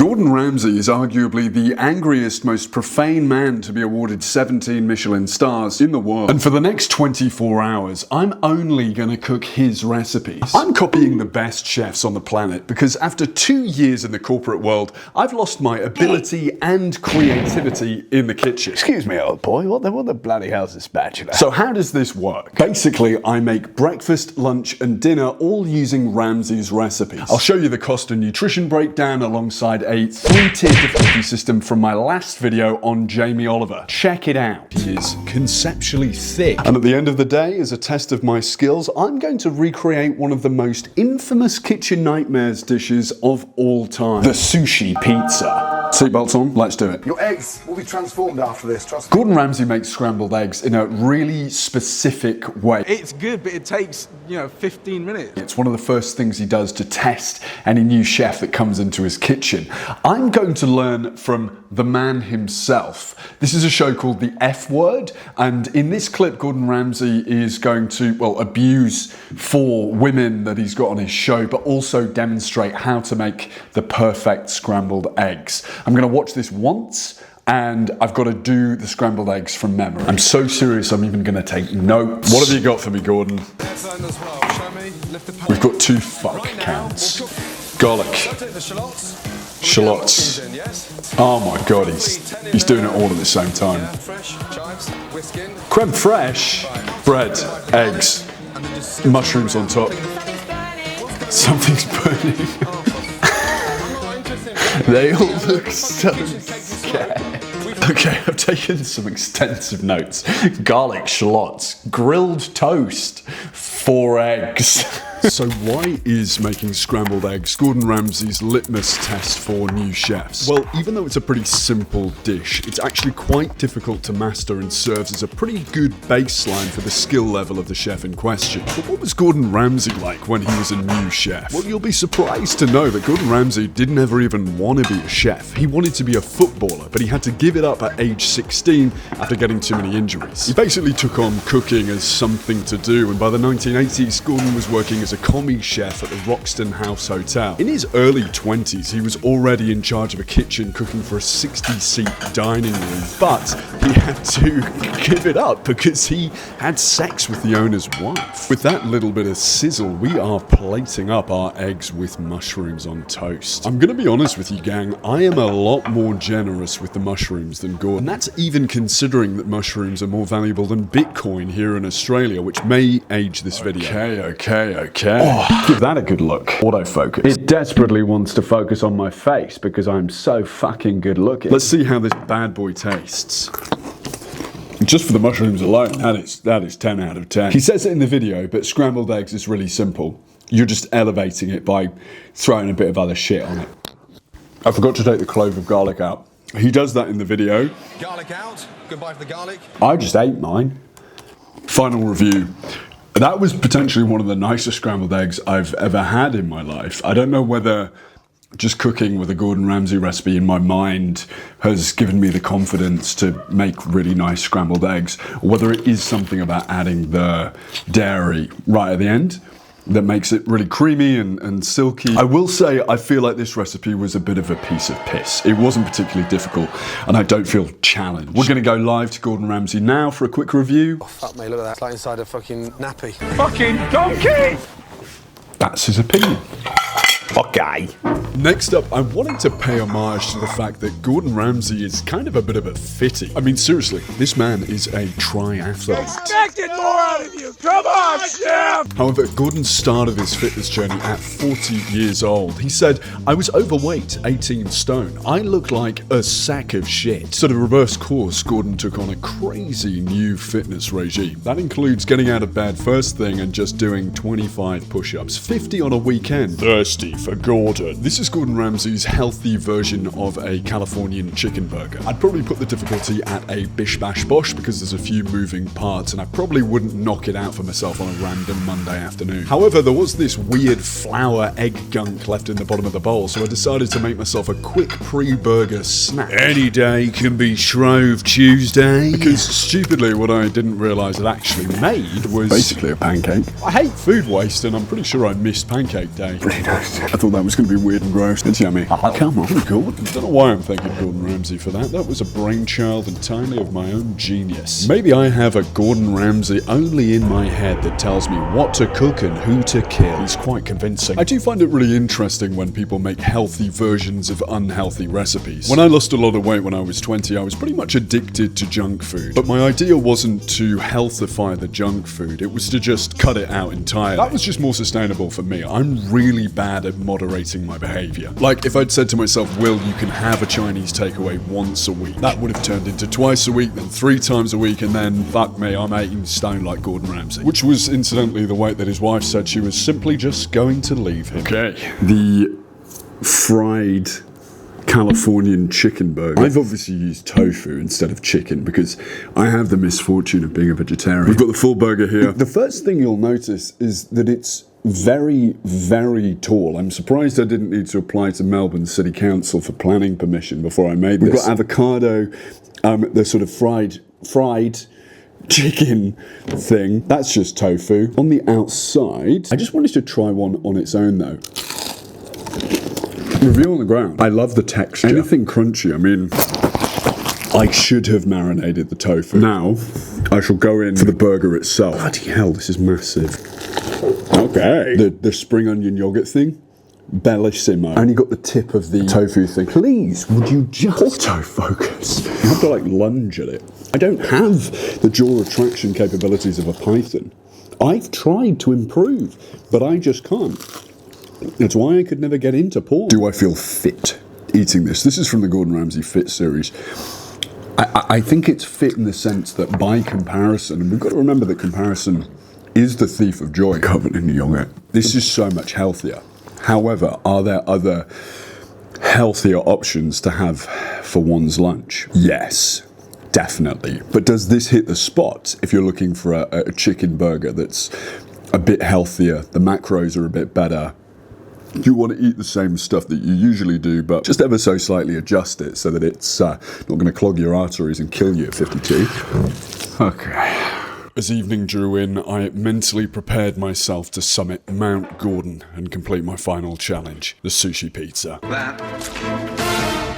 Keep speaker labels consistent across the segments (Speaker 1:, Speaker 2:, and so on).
Speaker 1: Gordon Ramsay is arguably the angriest, most profane man to be awarded 17 Michelin stars in the world. And for the next 24 hours, I'm only gonna cook his recipes. I'm copying the best chefs on the planet because after 2 years in the corporate world, I've lost my ability and creativity in the kitchen.
Speaker 2: Excuse me, old boy, what the bloody hell's a spatula?
Speaker 1: So how does this work? Basically, I make breakfast, lunch, and dinner all using Ramsay's recipes. I'll show you the cost and nutrition breakdown alongside a 3-tier difficulty system from my last video on Jamie Oliver. Check it out. He is conceptually thick. And at the end of the day, as a test of my skills, I'm going to recreate one of the most infamous kitchen nightmares dishes of all time. The sushi pizza. Seatbelts on, let's do it.
Speaker 3: Your eggs will be transformed after this, trust me.
Speaker 1: Gordon Ramsay makes scrambled eggs in a really specific way.
Speaker 4: It's good, but it takes, 15 minutes.
Speaker 1: It's one of the first things he does to test any new chef that comes into his kitchen. I'm going to learn from the man himself. This is a show called The F Word, and in this clip, Gordon Ramsay is going to, abuse 4 women that he's got on his show, but also demonstrate how to make the perfect scrambled eggs. I'm going to watch this once, and I've got to do the scrambled eggs from memory. I'm so serious, I'm even going to take notes. What have you got for me, Gordon? We've got 2 fuck counts. Garlic. Shallots. Oh my god, he's doing it all at the same time. Creme fraiche, bread, eggs, mushrooms on top. Something's burning. They all look so scared. Okay, I've taken some extensive notes. Garlic, shallots, grilled toast, 4 eggs. So why is making scrambled eggs Gordon Ramsay's litmus test for new chefs? Well, even though it's a pretty simple dish, it's actually quite difficult to master and serves as a pretty good baseline for the skill level of the chef in question. But what was Gordon Ramsay like when he was a new chef? Well, you'll be surprised to know that Gordon Ramsay didn't ever even want to be a chef. He wanted to be a footballer, but he had to give it up at age 16 after getting too many injuries. He basically took on cooking as something to do, and by the 1980s, Gordon was working as a commie chef at the Roxton House Hotel. In his early 20s, he was already in charge of a kitchen cooking for a 60-seat dining room, but he had to give it up because he had sex with the owner's wife. With that little bit of sizzle, we are plating up our eggs with mushrooms on toast. I'm gonna be honest with you, gang, I am a lot more generous with the mushrooms than Gordon. And that's even considering that mushrooms are more valuable than Bitcoin here in Australia, which may age this video. Okay. Oh, give that a good look. Autofocus. It desperately wants to focus on my face because I'm so fucking good looking. Let's see how this bad boy tastes. Just for the mushrooms alone, that is 10 out of 10. He says it in the video, but scrambled eggs is really simple. You're just elevating it by throwing a bit of other shit on it. I forgot to take the clove of garlic out. He does that in the video.
Speaker 3: Garlic out. Goodbye for the garlic.
Speaker 1: I just ate mine. Final review. That was potentially one of the nicest scrambled eggs I've ever had in my life. I don't know whether just cooking with a Gordon Ramsay recipe in my mind has given me the confidence to make really nice scrambled eggs, or whether it is something about adding the dairy right at the end that makes it really creamy and silky. I will say I feel like this recipe was a bit of a piece of piss. It wasn't particularly difficult, and I don't feel challenged. We're gonna go live to Gordon Ramsay now for a quick review.
Speaker 3: Oh, fuck me, look at that. It's like inside a fucking nappy.
Speaker 4: Fucking donkey!
Speaker 1: That's his opinion.
Speaker 2: Okay.
Speaker 1: Next up, I wanted to pay homage to the fact that Gordon Ramsay is kind of a bit of a fitty. I mean, seriously, this man is a triathlete.
Speaker 4: Expected more out of you! Come on, chef!
Speaker 1: However, Gordon started his fitness journey at 40 years old. He said, I was overweight, 18 stone. I looked like a sack of shit. So to reverse course, Gordon took on a crazy new fitness regime. That includes getting out of bed first thing and just doing 25 push-ups, 50 on a weekend. Thirsty for Gordon. This is Gordon Ramsay's healthy version of a Californian chicken burger. I'd probably put the difficulty at a bish bash bosh because there's a few moving parts and I probably wouldn't knock it out for myself on a random Monday afternoon. However, there was this weird flour egg gunk left in the bottom of the bowl, so I decided to make myself a quick pre-burger snack. Any day can be Shrove Tuesday. Because stupidly, what I didn't realise it actually made was basically a pancake. I hate food waste and I'm pretty sure I missed pancake day.
Speaker 3: Pretty nasty.
Speaker 1: I thought that was going to be weird and gross. It's yummy. Come on, Gordon. Don't know why I'm thanking Gordon Ramsay for that. That was a brainchild entirely of my own genius. Maybe I have a Gordon Ramsay only in my head that tells me what to cook and who to kill. He's quite convincing. I do find it really interesting when people make healthy versions of unhealthy recipes. When I lost a lot of weight when I was 20, I was pretty much addicted to junk food. But my idea wasn't to healthify the junk food, it was to just cut it out entirely. That was just more sustainable for me. I'm really bad at moderating my behavior. Like, if I'd said to myself, Will, you can have a Chinese takeaway once a week, that would have turned into twice a week, then 3 times a week, and then, fuck me, I'm 18 stone like Gordon Ramsay. Which was, incidentally, the weight that his wife said she was simply just going to leave him. Okay. The fried Californian chicken burger. I've obviously used tofu instead of chicken because I have the misfortune of being a vegetarian. We've got the full burger here. The first thing you'll notice is that it's very, very tall. I'm surprised I didn't need to apply to Melbourne City Council for planning permission before I made this. We've got avocado, the sort of fried chicken thing. That's just tofu. On the outside, I just wanted to try one on its own though. Review on the ground. I love the texture. Anything crunchy, I mean, I should have marinated the tofu. Now, I shall go in for the burger itself. Bloody hell, this is massive. Okay. The spring onion yogurt thing, bellissimo. I only got the tip of the tofu thing. Please, would you just autofocus? You have to like lunge at it. I don't have the jaw retraction capabilities of a python. I've tried to improve, but I just can't. That's why I could never get into porn. Do I feel fit eating this? This is from the Gordon Ramsay Fit series. I think it's fit in the sense that by comparison, and we've got to remember that comparison is the thief of joy. Covered in yogurt. This is so much healthier. However, are there other healthier options to have for one's lunch? Yes, definitely. But does this hit the spot if you're looking for a chicken burger that's a bit healthier, the macros are a bit better, you want to eat the same stuff that you usually do, but just ever so slightly adjust it so that it's not going to clog your arteries and kill you at 52. Okay. As evening drew in, I mentally prepared myself to summit Mount Gordon and complete my final challenge, the sushi pizza.
Speaker 3: That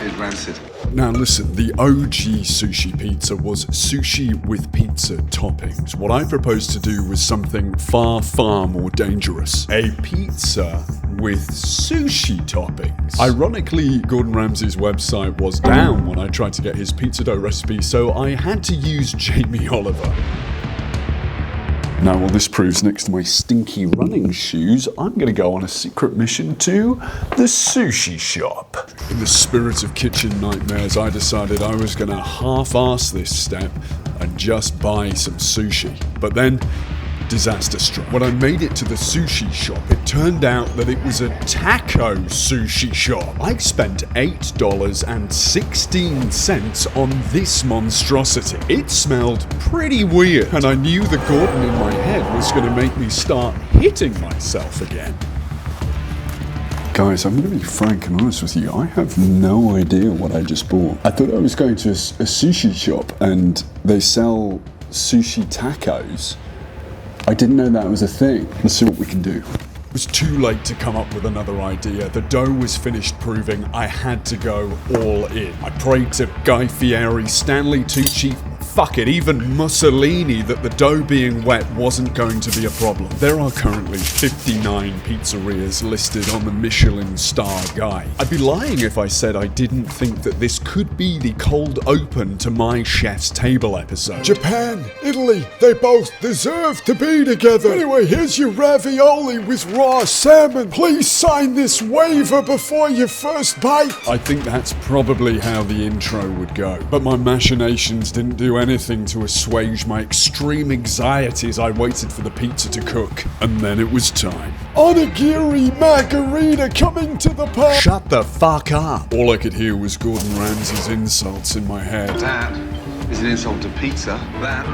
Speaker 3: is rancid.
Speaker 1: Now listen, the OG sushi pizza was sushi with pizza toppings. What I proposed to do was something far, far more dangerous. A pizza with sushi toppings. Ironically, Gordon Ramsay's website was down when I tried to get his pizza dough recipe, so I had to use Jamie Oliver. Now, while this proves next to my stinky running shoes, I'm going to go on a secret mission to the sushi shop. In the spirit of kitchen nightmares, I decided I was going to half-ass this step and just buy some sushi. But then, disaster struck. When I made it to the sushi shop, it turned out that it was a taco sushi shop. I spent $8.16 on this monstrosity. It smelled pretty weird, and I knew the Gordon in my head was going to make me start hitting myself again. Guys, I'm going to be frank and honest with you. I have no idea what I just bought. I thought I was going to a sushi shop and they sell sushi tacos. I didn't know that was a thing. Let's see what we can do. It was too late to come up with another idea. The dough was finished proving I had to go all in. I prayed to Guy Fieri, Stanley Tucci, fuck it, even Mussolini, that the dough being wet wasn't going to be a problem. There are currently 59 pizzerias listed on the Michelin star guide. I'd be lying if I said I didn't think that this could be the cold open to my Chef's Table episode.
Speaker 5: Japan, Italy, they both deserve to be together. Anyway, here's your ravioli with raw salmon. Please sign this waiver before your first bite.
Speaker 1: I think that's probably how the intro would go. But my machinations didn't do anything to assuage my extreme anxiety as I waited for the pizza to cook. And then it was time.
Speaker 5: Onigiri margarita coming to the party.
Speaker 1: Shut the fuck up. All I could hear was Gordon Ramsay's insults in my head.
Speaker 3: That is an insult to pizza. That.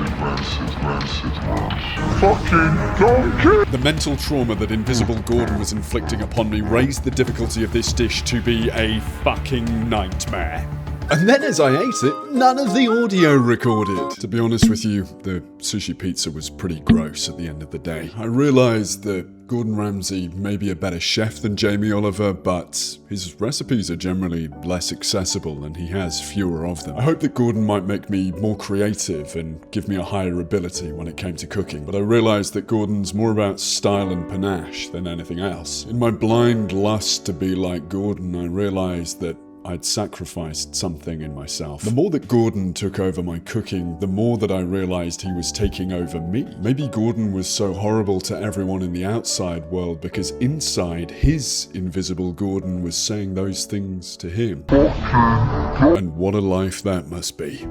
Speaker 5: Fucking donkey.
Speaker 1: The mental trauma that Invisible Gordon was inflicting upon me raised the difficulty of this dish to be a fucking nightmare. And then as I ate it, none of the audio recorded. To be honest with you, the sushi pizza was pretty gross at the end of the day. I realised that
Speaker 5: Gordon Ramsay may be a better chef than Jamie Oliver, but his recipes are generally less accessible and he has fewer of them. I hope that Gordon might make me more creative and give me a higher ability when it came to cooking, but I realised that Gordon's more about style and panache than anything else. In my blind lust to be like Gordon, I realised that I'd sacrificed something in myself. The more that Gordon took over my cooking, the more that I realized he was taking over me. Maybe Gordon was so horrible to everyone in the outside world because inside, his invisible Gordon was saying those things to him. And what a life that must be.